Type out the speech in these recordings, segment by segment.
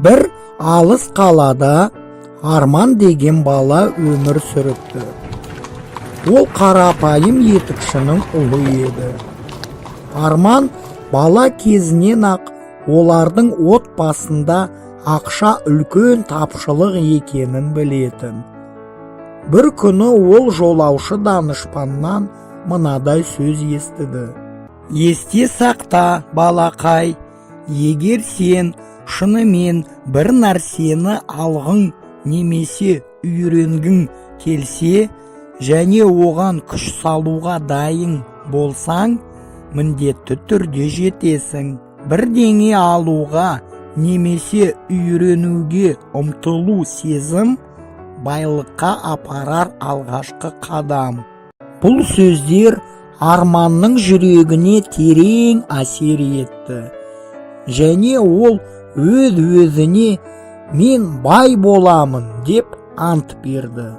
Бір алыс қалада Арман деген бала өмір сүріпті. Ол қарапайым етікшінің ұлы еді. Арман бала кезінен ақ олардың отбасында ақша үлкен тапшылық екенін білетін. Бір күні ол жолаушы данышпаннан мынадай сөз естіді. Есте сақта, балақай, егер сен шынымен бір нәрсені алғың немесе үйренгің келсе және оған күш салуға дайын болсаң, міндетті түрде жетесің. Бірдеңе алуға немесе үйренуге ұмтылу сезім байлыққа апарар алғашқы қадам. Бұл сөздер Арманның жүрегіне терең әсер етті. Және ол өз-өзіне мен бай боламын деп ант берді.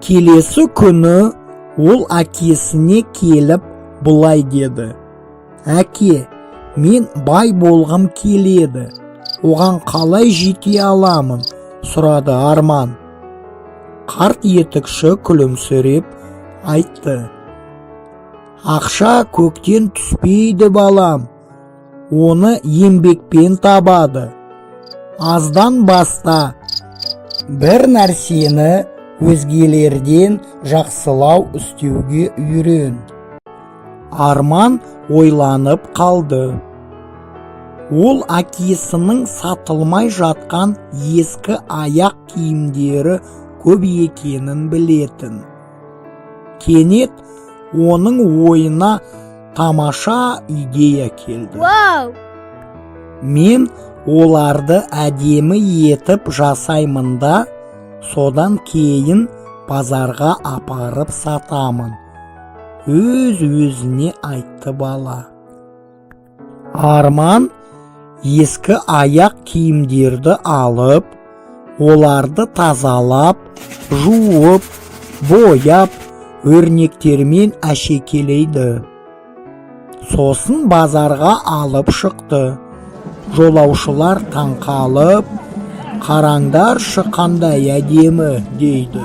Келесі күні ол әкесіне келіп бұлай деді. Әке, мен бай болғым келеді. Оған қалай жете аламын? Сұрады Арман. Қарт етікші күлімсіреп айтты. Ақша көктен түспейді, балам. Оны еңбекпен табады. Аздан баста бір нәрсені өзгелерден жақсылау істеуге үйрен. Арман ойланып қалды. Ол әкесінің сатылмай жатқан ескі аяқ киімдері көп екенін білетін. Кенет оның ойына тамаша идея келді. Мен оларды әдемі етіп жасаймын да, содан кейін базарға апарып сатамын. Өз-өзіне айтты бала. Арман ескі аяқ киімдерді алып, оларды тазалап, жуып, бояп, өрнектермен әшекелейді. Сосын базарға алып шықты. Жолаушылар таңқалып, қараңдар шыққандай әдемі дейді.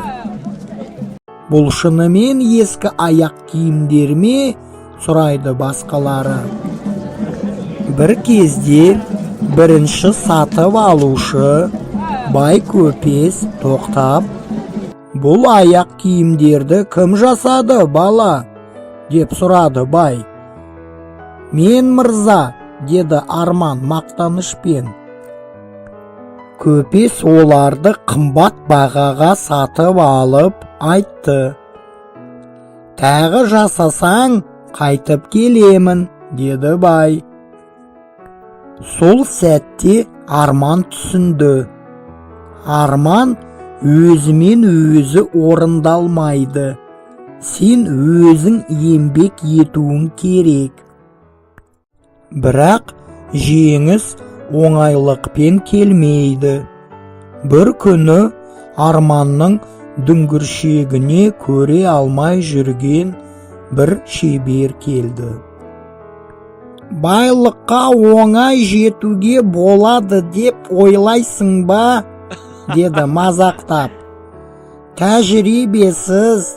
Бұл шынымен ескі аяқ киімдер ме? Сұрайды басқалары. Бір кезде бірінші сатып алушы бай көпес тоқтап, бұл аяқ киімдерді кім жасады, бала? Деп сұрады бай. Мен, мырза, деді Арман мақтанышпен. Көпес оларды қымбат бағаға сатып алып айтты. Тағы жасасаң, қайтып келемін, деді бай. Сол сәтте Арман түсінді. Арман өзімен өзі орындалмайды. Сен өзің еңбек етуің керек. Бірақ жеңіс оңайлықпен келмейді. Бір күні Арманның дүңгіршегіне көре алмай жүрген бір шебер келді. Байлыққа оңай жетуге болады деп ойлайсың ба? Деді мазақтап. Тәжірибесіз,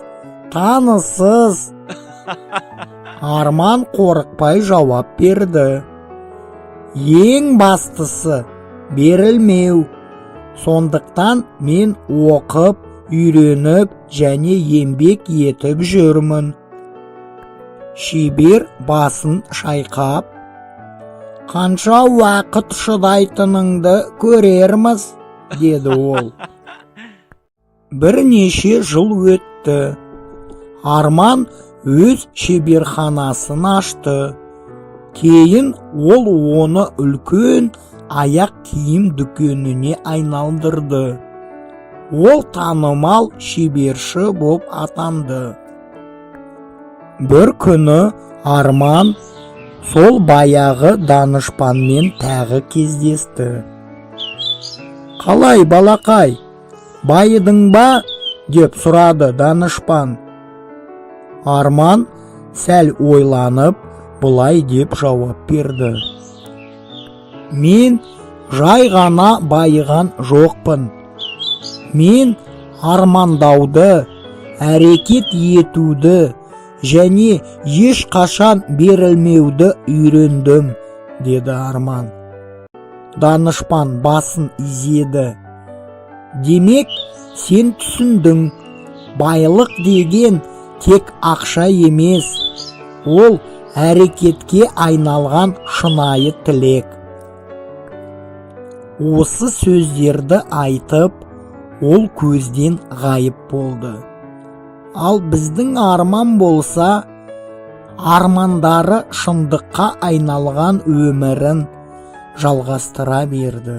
танысыз. Арман қорықпай жауап берді. Ең бастысы берілмеу. Сондықтан мен оқып, үйреніп және еңбек етіп жүрмін. Шебер басын шайқап, қанша уақыт шыдайтыныңды көрерміз, деді ол. Бірнеше жыл өтті. Арман өз шеберханасын ашты. Кейін ол оны үлкен аяқ киім дүкеніне айналдырды. Ол танымал шеберші боп атанды. Бір күні Арман сол баяғы данышпанмен тағы кездесті. Қалай, балақай, байыдың ба? Деп сұрады данышпан. Арман сәл ойланып, бұлай деп жауап берді. Мен жай ғана байыған жоқпын. Мен армандауды, әрекет етуді және ешқашан берілмеуді үйрендім, деді Арман. Данышпан басын изеді. Демек, сен түсіндің, байлық деген тек ақша емес, ол әрекетке айналған шынайы тілек. Осы сөздерді айтып, ол көзден ғайып болды. Ал біздің Арман болса, армандары шындыққа айналған өмірін жалғастыра берді.